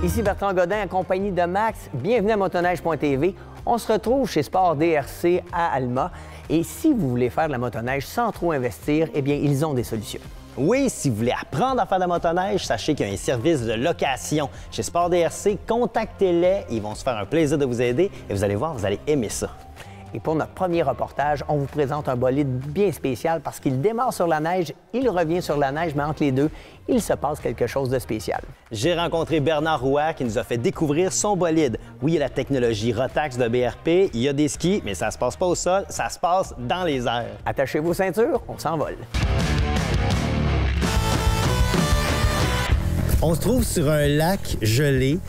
Ici Bertrand Godin, accompagné de Max. Bienvenue à motoneige.tv. On se retrouve chez Sport DRC à Alma. Et si vous voulez faire de la motoneige sans trop investir, eh bien, ils ont des solutions. Oui, si vous voulez apprendre à faire de la motoneige, sachez qu'il y a un service de location chez Sport DRC. Contactez-les, ils vont se faire un plaisir de vous aider et vous allez voir, vous allez aimer ça. Et pour notre premier reportage, on vous présente un bolide bien spécial parce qu'il démarre sur la neige, il revient sur la neige, mais entre les deux, il se passe quelque chose de spécial. J'ai rencontré Bernard Rouart qui nous a fait découvrir son bolide. Oui, il y a la technologie Rotax de BRP, il y a des skis, mais ça se passe pas au sol, ça se passe dans les airs. Attachez vos ceintures, on s'envole. On se trouve sur un lac gelé.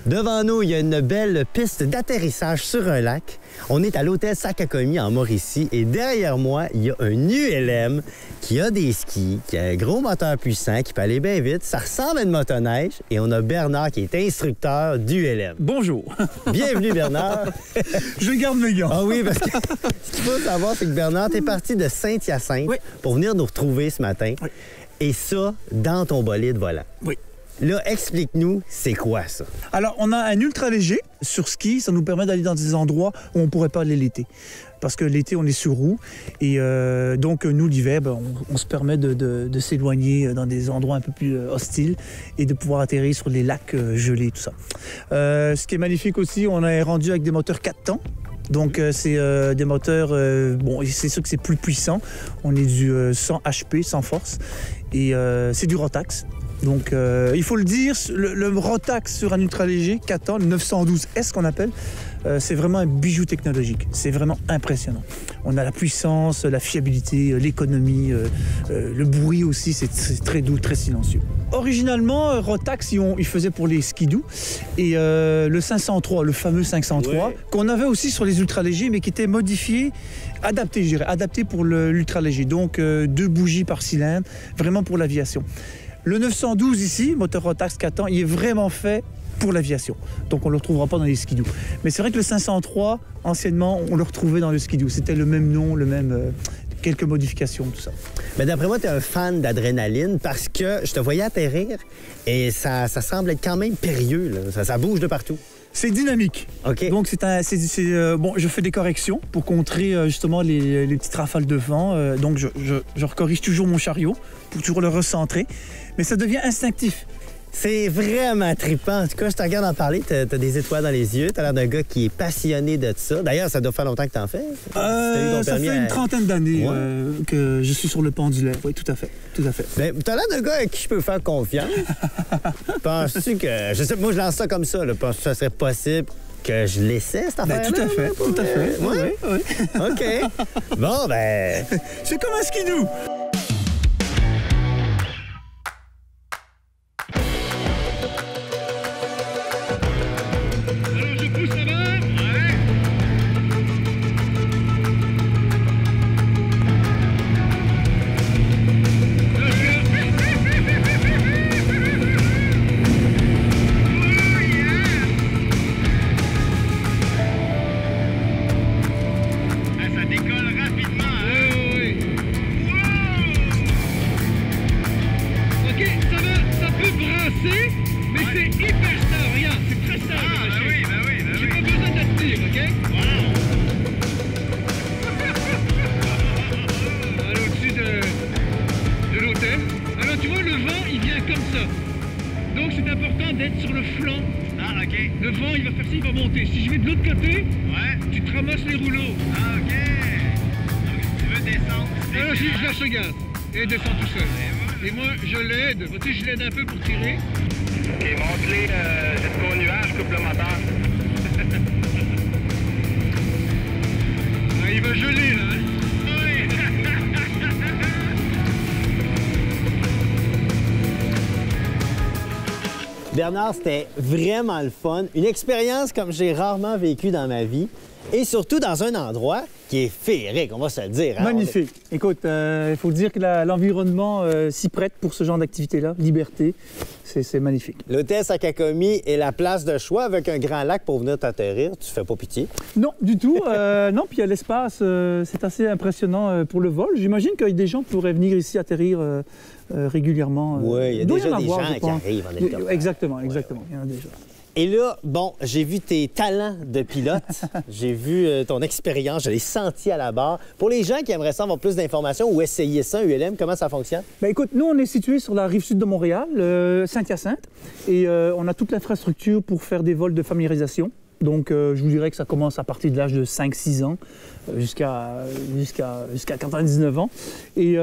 Devant nous, il y a une belle piste d'atterrissage sur un lac. On est à l'hôtel Sakakomi en Mauricie et derrière moi, il y a un ULM qui a des skis, qui a un gros moteur puissant, qui peut aller bien vite. Ça ressemble à une motoneige et on a Bernard qui est instructeur d'ULM. Bonjour. Bienvenue Bernard. Je garde mes gants. Ah oui, parce que ce qu'il faut savoir, c'est que Bernard, t'es parti de Saint-Hyacinthe pour venir nous retrouver ce matin. Oui. Et ça, dans ton bolide volant. Oui. Là, explique-nous, c'est quoi ça? Alors, on a un ultra léger sur ski. Ça nous permet d'aller dans des endroits où on ne pourrait pas aller l'été. Parce que l'été, on est sur roue. Et donc, nous, l'hiver, on se permet de s'éloigner dans des endroits un peu plus hostiles et de pouvoir atterrir sur les lacs gelés, tout ça. Ce qui est magnifique aussi, on est rendu avec des moteurs 4 temps. Donc, c'est des moteurs... bon, c'est sûr que c'est plus puissant. On est du 100 HP, 100 force. Et c'est du Rotax. Donc, il faut le dire, le Rotax sur un ultra-léger, 4 ans, le 912S qu'on appelle, c'est vraiment un bijou technologique. C'est vraiment impressionnant. On a la puissance, la fiabilité, l'économie, le bruit aussi, c'est très doux, très silencieux. Originalement, Rotax, il faisait pour les skidoo. Et le 503, le fameux 503, qu'on avait aussi sur les ultra-légers, mais qui était modifié, adapté, je dirais, adapté pour l'ultra-léger. Donc, 2 bougies par cylindre, vraiment pour l'aviation. Le 912 ici, moteur Rotax 4 ans, il est vraiment fait pour l'aviation. Donc on ne le retrouvera pas dans les skidoo. Mais c'est vrai que le 503, anciennement, on le retrouvait dans le skidoo. C'était le même nom, le même... quelques modifications, tout ça. Mais d'après moi, tu es un fan d'adrénaline parce que je te voyais atterrir et ça semble être quand même périlleux. Là. Ça bouge de partout. C'est dynamique. OK. Donc, bon, je fais des corrections pour contrer justement les petites rafales de vent. Donc, je recorrige toujours mon chariot pour toujours le recentrer. Mais ça devient instinctif. C'est vraiment trippant. En tout cas, je te regarde en parler, t'as des étoiles dans les yeux, t'as l'air d'un gars qui est passionné de ça. D'ailleurs, ça doit faire longtemps que t'en fais. Ça fait une trentaine d'années que je suis sur le pendulaire. Oui, tout à fait. Tout à fait. Ben, t'as l'air d'un gars à qui je peux faire confiance. Penses-tu que... Je sais, moi, je lance ça comme ça. Penses-tu que ça serait possible que je laissais cette affaire-là? Tout à fait, tout à fait. Oui. OK. Bon, ben... C'est comme un skidoo. Mais c'est hyper stable, regarde, c'est très stable. J'ai pas besoin d'attenir, ok? Voilà, au-dessus de l'hôtel. Alors tu vois, le vent, il vient comme ça. Donc c'est important d'être sur le flanc. Ah, ok. Le vent, il va faire ça, il va monter. Si je vais de l'autre côté, tu te ramasses les rouleaux. Ah, ok. Donc tu veux descendre. Alors je lâche le gaz et descend tout seul. Et moi, je l'aide. Tu sais, je l'aide un peu pour tirer. OK, monte-les jusqu'au nuage, coupe le moteur. Ah, il va geler, là. Oui. Bernard, c'était vraiment le fun. Une expérience comme j'ai rarement vécu dans ma vie. Et surtout dans un endroit qui est féerique, on va se le dire. Hein? Magnifique. Écoute, il faut dire que l'environnement s'y prête pour ce genre d'activité-là. Liberté, c'est magnifique. L'hôtel Sakakomi est la place de choix avec un grand lac pour venir t'atterrir. Tu fais pas pitié? Non, du tout. Non, puis il y a l'espace, c'est assez impressionnant pour le vol. J'imagine que des gens pourraient venir ici atterrir régulièrement. Oui, il y a déjà des gens qui arrivent en hélicoptère. Exactement. Ouais. Il y en a déjà. Et là, bon, j'ai vu tes talents de pilote, j'ai vu ton expérience, je l'ai senti à la barre. Pour les gens qui aimeraient savoir plus d'informations ou essayer ça, ULM, comment ça fonctionne? Bien, écoute, nous, on est situé sur la rive sud de Montréal, Saint-Hyacinthe, et on a toute l'infrastructure pour faire des vols de familiarisation. Donc, je vous dirais que ça commence à partir de l'âge de 5-6 ans jusqu'à 99 ans. Et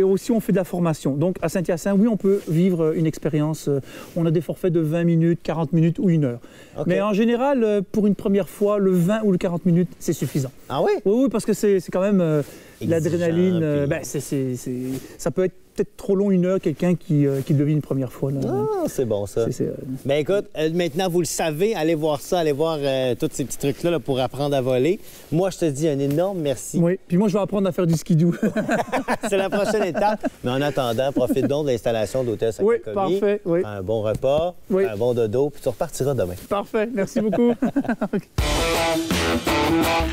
aussi, on fait de la formation. Donc, à Saint-Hyacinthe, oui, on peut vivre une expérience. On a des forfaits de 20 minutes, 40 minutes ou 1 heure. Okay. Mais en général, pour une première fois, le 20 ou le 40 minutes, c'est suffisant. Ah oui? Oui, parce que c'est quand même l'adrénaline. Puis... ça peut être peut-être trop long, 1 heure, quelqu'un qui le vit une première fois. Là. Ah, c'est bon, ça. Bien, écoute, maintenant, vous le savez, allez voir ça, allez voir tous ces petits trucs-là là, pour apprendre à voler. Moi, je te dis un énorme merci. Oui, puis moi, je vais apprendre à faire du skidoo. C'est la prochaine étape. Mais en attendant, profite donc de l'installation de l'hôtel Sakakomi. Oui, parfait. Oui. Un bon repas, un bon dodo, puis tu repartiras demain. Parfait, merci beaucoup.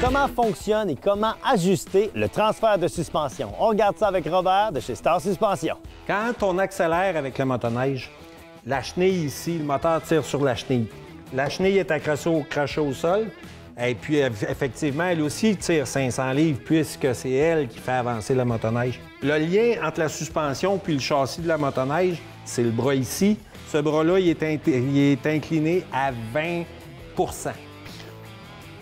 Comment fonctionne et comment ajuster le transfert de suspension? On regarde ça avec Robert de chez Star Suspension. Quand on accélère avec le motoneige, la chenille ici, le moteur tire sur la chenille. La chenille est accrochée au sol. Et puis, effectivement, elle aussi tire 500 livres puisque c'est elle qui fait avancer la motoneige. Le lien entre la suspension puis le châssis de la motoneige, c'est le bras ici. Ce bras-là, il est incliné à 20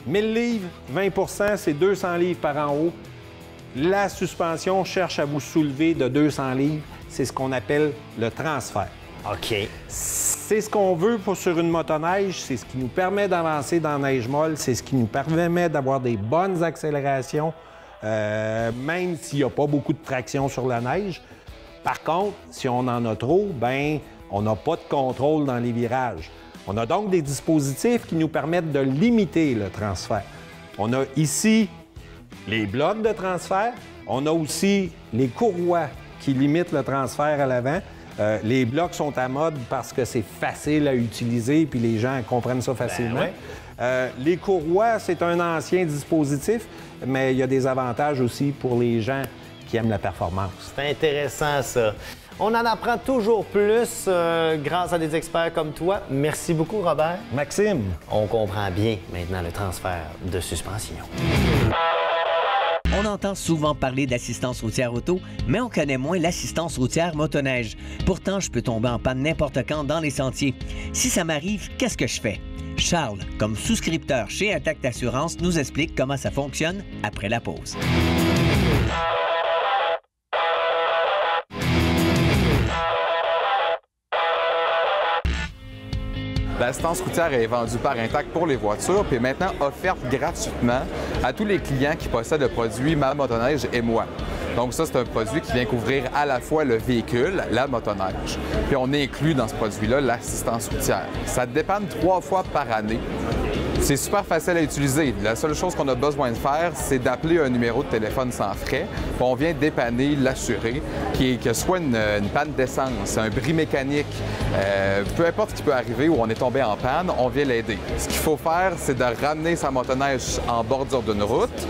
1000 livres, 20 c'est 200 livres par en haut. La suspension cherche à vous soulever de 200 livres. C'est ce qu'on appelle le transfert. OK. C'est ce qu'on veut sur une motoneige. C'est ce qui nous permet d'avancer dans la neige molle. C'est ce qui nous permet d'avoir des bonnes accélérations, même s'il n'y a pas beaucoup de traction sur la neige. Par contre, si on en a trop, bien, on n'a pas de contrôle dans les virages. On a donc des dispositifs qui nous permettent de limiter le transfert. On a ici les blocs de transfert. On a aussi les courroies qui limitent le transfert à l'avant. Les blocs sont à mode parce que c'est facile à utiliser puis les gens comprennent ça facilement. Ben ouais. Les courroies, c'est un ancien dispositif, mais il y a des avantages aussi pour les gens qui aiment la performance. C'est intéressant, ça. On en apprend toujours plus grâce à des experts comme toi. Merci beaucoup, Robert. Maxime. On comprend bien maintenant le transfert de suspension. On entend souvent parler d'assistance routière auto, mais on connaît moins l'assistance routière motoneige. Pourtant, je peux tomber en panne n'importe quand dans les sentiers. Si ça m'arrive, qu'est-ce que je fais? Charles, comme souscripteur chez Intact Assurance, nous explique comment ça fonctionne après la pause. L'assistance routière est vendue par Intact pour les voitures, puis est maintenant offerte gratuitement à tous les clients qui possèdent le produit Ma Motoneige et moi. Donc ça, c'est un produit qui vient couvrir à la fois le véhicule, la motoneige, puis on inclut dans ce produit-là l'assistance routière. Ça dépanne 3 fois par année. C'est super facile à utiliser. La seule chose qu'on a besoin de faire, c'est d'appeler un numéro de téléphone sans frais. Puis on vient dépanner l'assuré, que soit une panne d'essence, un bris mécanique, peu importe ce qui peut arriver ou on est tombé en panne, on vient l'aider. Ce qu'il faut faire, c'est de ramener sa motoneige en bordure d'une route,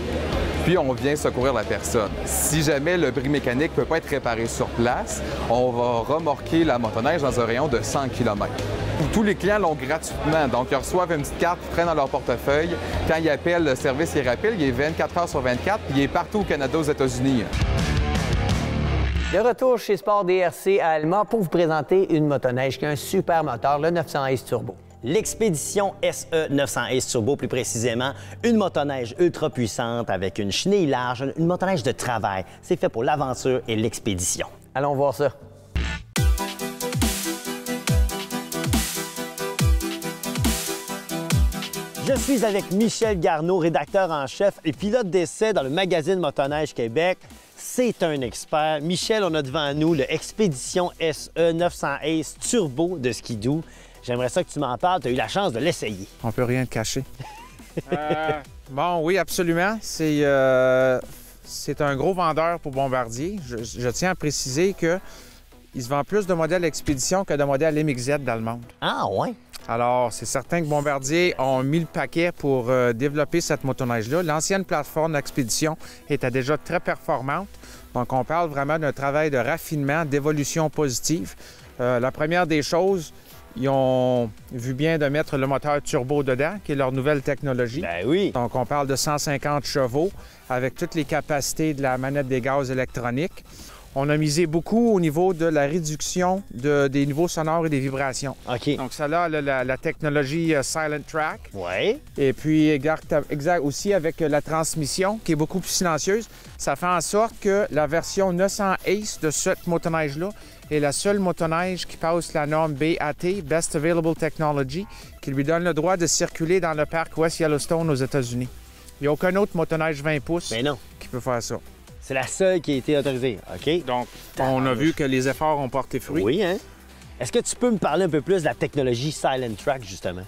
puis on vient secourir la personne. Si jamais le bris mécanique ne peut pas être réparé sur place, on va remorquer la motoneige dans un rayon de 100 km. Tous les clients l'ont gratuitement, donc ils reçoivent une petite carte qui traîne dans leur portefeuille. Quand ils appellent le service IRAPIL, il est 24 heures sur 24, puis il est partout au Canada, aux États-Unis. De retour chez Sport DRC à Alma pour vous présenter une motoneige qui a un super moteur, le 900 Ace Turbo. L'Expédition SE 900 Ace Turbo, plus précisément, une motoneige ultra puissante avec une chenille large, une motoneige de travail. C'est fait pour l'aventure et l'expédition. Allons voir ça. Je suis avec Michel Garneau, rédacteur en chef et pilote d'essai dans le magazine Motoneige Québec. C'est un expert. Michel, on a devant nous le Expédition SE 900 Ace Turbo de Skidoo. J'aimerais ça que tu m'en parles. Tu as eu la chance de l'essayer. On peut rien te cacher. Bon, oui, absolument. C'est un gros vendeur pour Bombardier. Je tiens à préciser qu'il se vend plus de modèles Expédition que de modèles MXZ dans le monde. Ah, ouais? Alors, c'est certain que Bombardier ont mis le paquet pour développer cette motoneige-là. L'ancienne plateforme d'Expédition était déjà très performante. Donc, on parle vraiment d'un travail de raffinement, d'évolution positive. La première des choses, ils ont vu bien de mettre le moteur turbo dedans, qui est leur nouvelle technologie. Ben oui. Donc, on parle de 150 chevaux avec toutes les capacités de la manette des gaz électroniques. On a misé beaucoup au niveau de la réduction des niveaux sonores et des vibrations. OK. Donc, ça là, la technologie Silent Track. Oui. Et puis, exact, aussi avec la transmission, qui est beaucoup plus silencieuse. Ça fait en sorte que la version 900 ACE de cette motoneige-là est la seule motoneige qui passe la norme BAT, Best Available Technology, qui lui donne le droit de circuler dans le parc West Yellowstone aux États-Unis. Il n'y a aucun autre motoneige 20 pouces qui peut faire ça. C'est la seule qui a été autorisée, OK? Donc, on a vu que les efforts ont porté fruit. Oui, hein? Est-ce que tu peux me parler un peu plus de la technologie Silent Track, justement?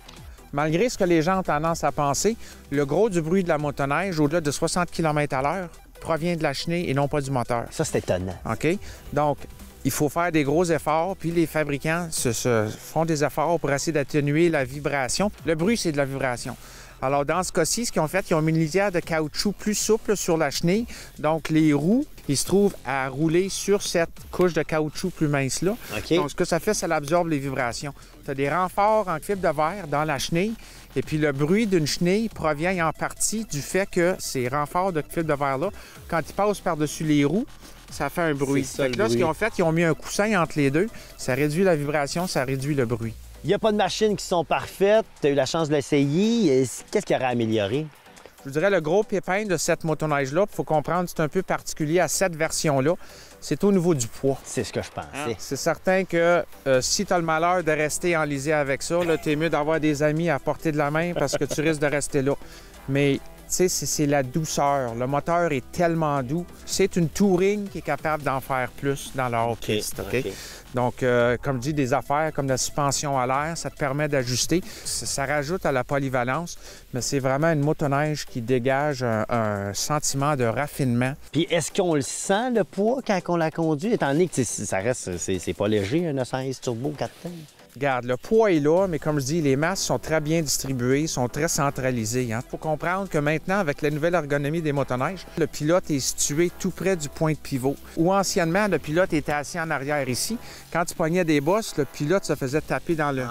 Malgré ce que les gens ont tendance à penser, le gros du bruit de la motoneige, au-delà de 60 km/h, provient de la chenille et non pas du moteur. Ça, c'est étonnant. OK? Donc, il faut faire des gros efforts, puis les fabricants se font des efforts pour essayer d'atténuer la vibration. Le bruit, c'est de la vibration. Alors, dans ce cas-ci, ce qu'ils ont fait, ils ont mis une lisière de caoutchouc plus souple sur la chenille. Donc, les roues, ils se trouvent à rouler sur cette couche de caoutchouc plus mince-là. OK. Donc, ce que ça fait, ça absorbe les vibrations. Tu as des renforts en fibre de verre dans la chenille. Et puis, le bruit d'une chenille provient en partie du fait que ces renforts de fibre de verre-là, quand ils passent par-dessus les roues, ça fait un bruit. C'est ça, Fait que là, le ce qu'ils bruit. ont fait, ils ont mis un coussin entre les deux. Ça réduit la vibration, ça réduit le bruit. Il n'y a pas de machines qui sont parfaites. Tu as eu la chance de l'essayer. Qu'est-ce qui aurait amélioré? Je vous dirais, le gros pépin de cette motoneige-là, il faut comprendre, c'est un peu particulier à cette version-là, c'est au niveau du poids. C'est ce que je pensais. C'est certain que si tu as le malheur de rester enlisé avec ça, tu es mieux d'avoir des amis à portée de la main parce que tu risques de rester là. Mais tu sais, c'est la douceur. Le moteur est tellement doux. C'est une touring qui est capable d'en faire plus dans leur piste. OK? Donc, comme je dis, des affaires comme la suspension à l'air, ça te permet d'ajuster. Ça rajoute à la polyvalence, mais c'est vraiment une motoneige qui dégage un sentiment de raffinement. Puis est-ce qu'on le sent, le poids, quand on la conduit, étant donné que ça reste, c'est pas léger, un 911 turbo 4 tonnes? Regarde, le poids est là, mais comme je dis, les masses sont très bien distribuées, sont très centralisées. Il faut comprendre que maintenant, avec la nouvelle ergonomie des motoneiges, le pilote est situé tout près du point de pivot. Où anciennement, le pilote était assis en arrière ici. Quand tu pognais des bosses, le pilote se faisait taper dans le...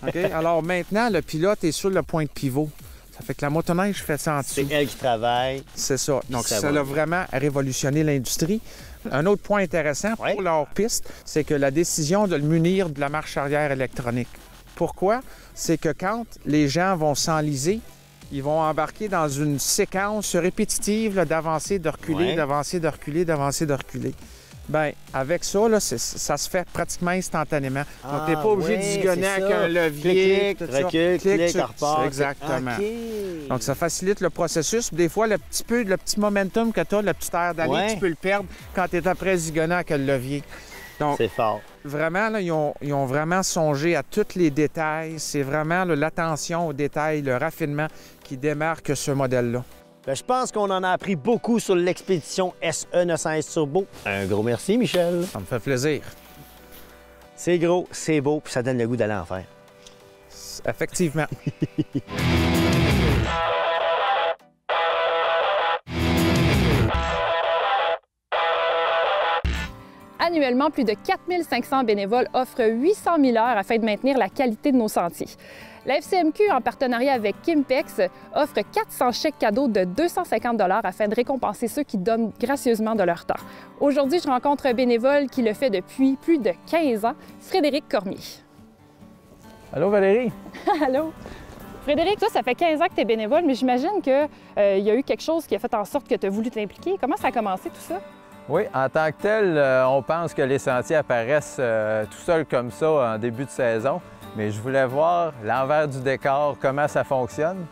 OK? Alors maintenant, le pilote est sur le point de pivot. Ça fait que la motoneige fait ça en dessous. C'est elle qui travaille. C'est ça. Donc, ça a vraiment révolutionné l'industrie. Un autre point intéressant pour leur piste, c'est que la décision de le munir de la marche arrière électronique. Pourquoi? C'est que quand les gens vont s'enliser, ils vont embarquer dans une séquence répétitive d'avancer, de reculer, d'avancer, de reculer, d'avancer, de reculer. Bien, avec ça, là, ça se fait pratiquement instantanément. Donc, tu n'es pas obligé de zigonner avec un levier. Clic, recule, clic, repart. Exactement. OK. Donc, ça facilite le processus. Des fois, le petit momentum que tu as, le petit air d'aller, tu peux le perdre quand tu es après zigonner avec le levier. Donc, c'est fort. Vraiment, là, ils ont vraiment songé à tous les détails. C'est vraiment l'attention aux détails, le raffinement qui démarque ce modèle-là. Bien, je pense qu'on en a appris beaucoup sur l'expédition SE 911 Turbo. Un gros merci, Michel. Ça me fait plaisir. C'est gros, c'est beau, puis ça donne le goût d'aller en faire. Effectivement. Annuellement, plus de 4500 bénévoles offrent 800 000 heures afin de maintenir la qualité de nos sentiers. La FCMQ, en partenariat avec Kimpex, offre 400 chèques cadeaux de 250 $ afin de récompenser ceux qui donnent gracieusement de leur temps. Aujourd'hui, je rencontre un bénévole qui le fait depuis plus de 15 ans, Frédéric Cormier. Allô, Valérie? Allô? Frédéric, toi, ça fait 15 ans que tu es bénévole, mais j'imagine qu'il y a eu quelque chose qui a fait en sorte que tu as voulu t'impliquer. Comment ça a commencé, tout ça? Oui, en tant que tel, on pense que les sentiers apparaissent tout seuls comme ça en début de saison, mais je voulais voir l'envers du décor, comment ça fonctionne.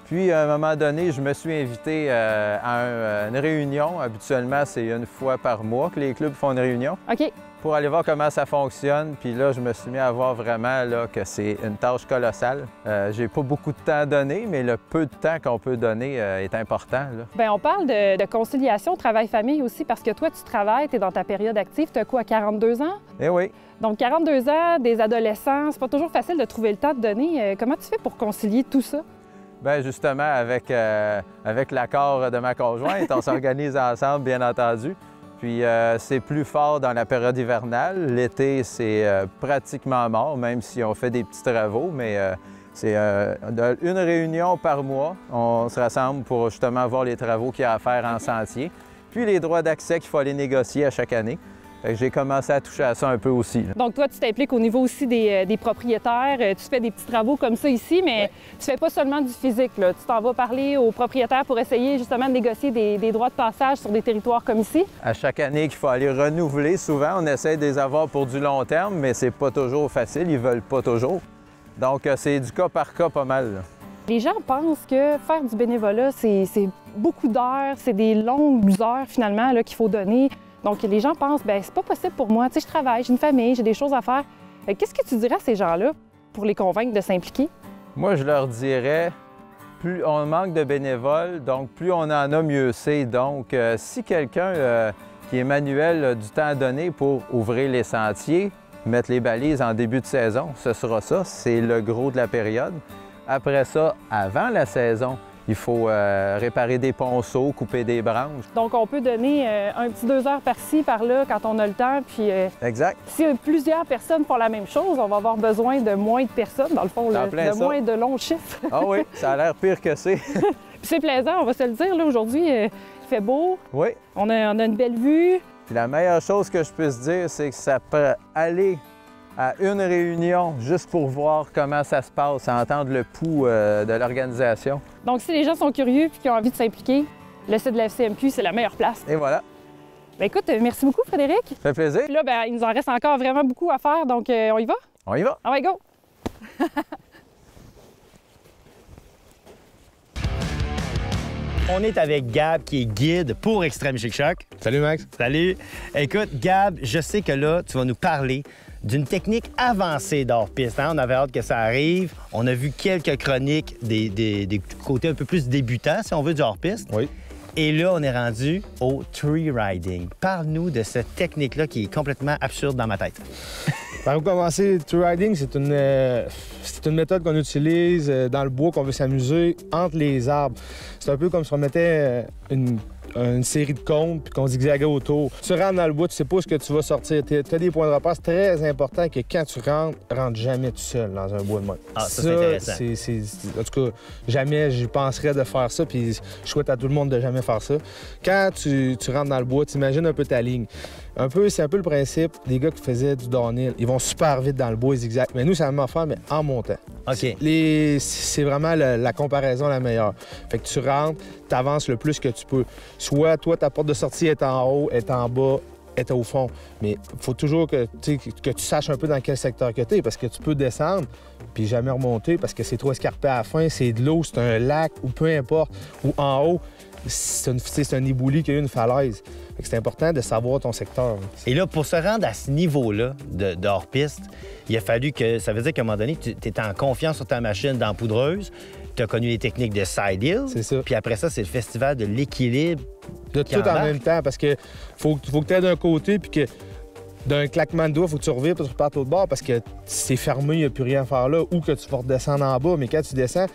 Puis, à un moment donné, je me suis invité à une réunion. Habituellement, c'est une fois par mois que les clubs font une réunion. OK. Pour aller voir comment ça fonctionne. Puis là, je me suis mis à voir vraiment là, que c'est une tâche colossale. J'ai pas beaucoup de temps à donner, mais le peu de temps qu'on peut donner est important. Là. Bien, on parle de conciliation travail-famille aussi, parce que toi, tu travailles, tu es dans ta période active. Tu as quoi, 42 ans? Eh oui. Donc, 42 ans, des adolescents, c'est pas toujours facile de trouver le temps de donner. Comment tu fais pour concilier tout ça? Bien, justement, avec l'accord de ma conjointe, on s'organise ensemble, bien entendu. Puis c'est plus fort dans la période hivernale. L'été, c'est pratiquement mort, même si on fait des petits travaux, mais c'est une réunion par mois. On se rassemble pour justement voir les travaux qu'il y a à faire en sentier. Puis les droits d'accès qu'il faut aller négocier à chaque année. J'ai commencé à toucher à ça un peu aussi. Là. Donc, toi, tu t'impliques au niveau aussi des propriétaires. Tu fais des petits travaux comme ça ici, mais tu fais pas seulement du physique. Là. Tu t'en vas parler aux propriétaires pour essayer justement de négocier des droits de passage sur des territoires comme ici. À chaque année qu'il faut aller renouveler, souvent, on essaie de les avoir pour du long terme, mais c'est pas toujours facile. Ils veulent pas toujours. Donc, c'est du cas par cas pas mal. Là. Les gens pensent que faire du bénévolat, c'est beaucoup d'heures, c'est des longues heures finalement qu'il faut donner. Donc, les gens pensent, bien, c'est pas possible pour moi. Tu sais, je travaille, j'ai une famille, j'ai des choses à faire. Qu'est-ce que tu dirais à ces gens-là pour les convaincre de s'impliquer? Moi, je leur dirais, plus on manque de bénévoles, donc plus on en a, mieux c'est. Donc, si quelqu'un qui est manuel a du temps à donner pour ouvrir les sentiers, mettre les balises en début de saison, ce sera ça. C'est le gros de la période. Après ça, avant la saison, il faut réparer des ponceaux, couper des branches. Donc, on peut donner un petit 2 heures par-ci, par-là, quand on a le temps. Puis, exact. Si plusieurs personnes font la même chose, on va avoir besoin de moins de personnes, dans le fond, moins de longs chiffres. Ah oui, ça a l'air pire que c'est. Puis c'est plaisant, on va se le dire. Là, aujourd'hui, il fait beau. Oui. On a une belle vue. Puis la meilleure chose que je puisse dire, c'est que ça peut aller à une réunion juste pour voir comment ça se passe, entendre le pouls de l'organisation. Donc, si les gens sont curieux et qui ont envie de s'impliquer, le site de la FCMQ, c'est la meilleure place. Et voilà. Bien, écoute, merci beaucoup, Frédéric. Ça fait plaisir. Puis là, bien, il nous en reste encore vraiment beaucoup à faire, donc on y va? On y va. Ah ouais, go! On est avec Gab, qui est guide pour Extreme Chic Choc. Salut, Max. Salut. Écoute, Gab, je sais que là, tu vas nous parler d'une technique avancée d'hors-piste. Hein? On avait hâte que ça arrive. On a vu quelques chroniques des côtés un peu plus débutants, si on veut, du hors-piste. Oui. Et là, on est rendu au tree riding. Parle-nous de cette technique-là qui est complètement absurde dans ma tête. Par où commencer? Tree riding, c'est une méthode qu'on utilise dans le bois, qu'on veut s'amuser entre les arbres. C'est un peu comme si on mettait une série de cônes puis qu'on zigzaguait autour. Tu rentres dans le bois, tu sais pas où tu vas sortir. Tu as des points de repère. C'est très important que quand tu rentres jamais tout seul dans un bois de même. Ah, ça c'est intéressant. En tout cas, jamais je penserais de faire ça, puis je souhaite à tout le monde de jamais faire ça. Quand tu rentres dans le bois, tu imagines un peu ta ligne. C'est un peu le principe des gars qui faisaient du downhill. Ils vont super vite dans le bois, ils zigzaguent. Mais nous, c'est la même affaire, mais en montant. OK. C'est vraiment la comparaison la meilleure. Fait que tu rentres, tu avances le plus que tu peux. Soit, toi, ta porte de sortie est en haut, est en bas, est au fond. Mais il faut toujours que tu saches un peu dans quel secteur que tu es, parce que tu peux descendre puis jamais remonter parce que c'est trop escarpé à la fin, c'est de l'eau, c'est un lac ou peu importe. Ou en haut, c'est un ébouli qui a une falaise. C'est important de savoir ton secteur. Et là, pour se rendre à ce niveau-là de hors-piste, il a fallu que... Ça veut dire qu'à un moment donné, tu étais en confiance sur ta machine dans la poudreuse, tu as connu les techniques de side hill. C'est ça. Puis après ça, c'est le festival de l'équilibre. De tout en même temps, parce que faut que tu aies d'un côté, puis que d'un claquement de doigts, il faut que tu revives et tu repartes au bord, parce que c'est fermé, il n'y a plus rien à faire là, ou que tu vas redescendre en bas. Mais quand tu descends,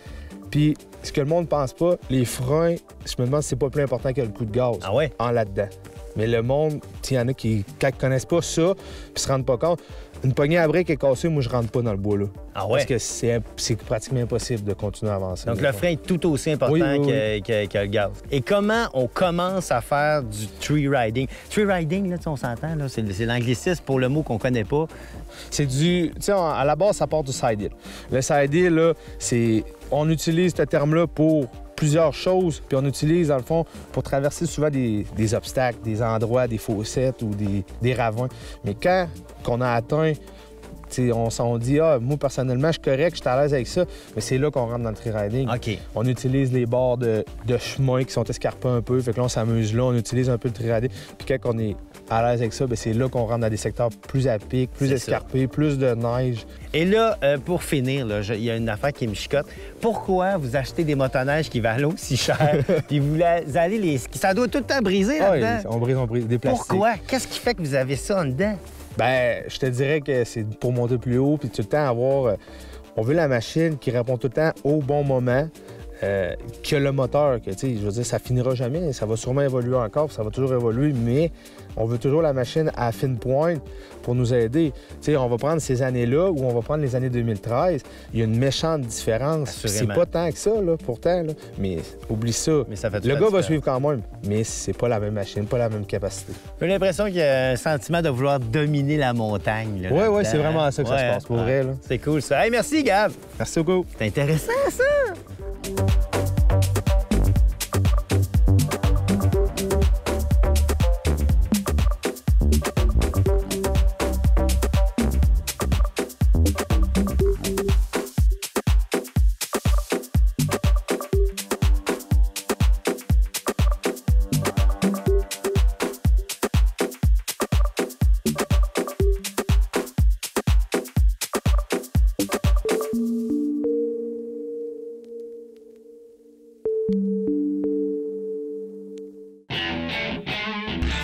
puis ce que le monde pense pas, les freins, je me demande si c'est pas plus important que le coup de gaz en là-dedans. Mais le monde, il y en a qui ne connaissent pas ça, puis se rendent pas compte. Une poignée à briques est cassée, moi, je rentre pas dans le bois, là. Ah ouais? Parce que c'est pratiquement impossible de continuer à avancer. Donc, le frein est tout aussi important que le gaz. Et comment on commence à faire du tree riding? Tree riding, là, on s'entend, là, c'est l'anglicisme pour le mot qu'on connaît pas. C'est du... Tu sais, à la base, ça part du side hill. Le side hill, là, c'est... On utilise ce terme-là pour plusieurs choses, puis on utilise, dans le fond, pour traverser souvent des obstacles, des endroits, des fossettes ou des ravins. Mais quand on a atteint on dit, ah, moi, personnellement, je suis correct, je suis à l'aise avec ça, mais c'est là qu'on rentre dans le tree-riding. OK. On utilise les bords de chemin qui sont escarpés un peu, fait que là, on s'amuse là, on utilise un peu le tree-riding. Puis quand on est à l'aise avec ça, bien, c'est là qu'on rentre dans des secteurs plus à pic, plus escarpés, plus de neige. Et là, pour finir, il y a une affaire qui me chicote. Pourquoi vous achetez des motoneiges qui valent aussi cher, puis vous allez les skis? Ça doit tout le temps briser là-dedans. On brise des plastiques. Pourquoi? Qu'est-ce qui fait que vous avez ça en dedans? Ben, je te dirais que c'est pour monter plus haut, puis tout le temps avoir... on veut la machine qui répond tout le temps au bon moment, que le moteur, que, tu sais, je veux dire, ça finira jamais, ça va sûrement évoluer encore, ça va toujours évoluer, mais on veut toujours la machine à fine pointe pour nous aider. Tu sais, on va prendre ces années-là ou on va prendre les années 2013, il y a une méchante différence. C'est pas tant que ça, là, pourtant, là, mais oublie ça. Mais ça fait le gars va suivre quand même, mais c'est pas la même machine, pas la même capacité. J'ai l'impression qu'il y a un sentiment de vouloir dominer la montagne. Oui, c'est vraiment ça que ça se passe, pour vrai. C'est cool, ça. Hey, merci, Gab! Merci beaucoup. C'est intéressant, ça!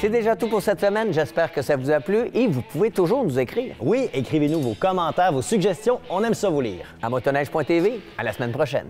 C'est déjà tout pour cette semaine. J'espère que ça vous a plu et vous pouvez toujours nous écrire. Oui, écrivez-nous vos commentaires, vos suggestions. On aime ça vous lire. À motoneige.tv. À la semaine prochaine.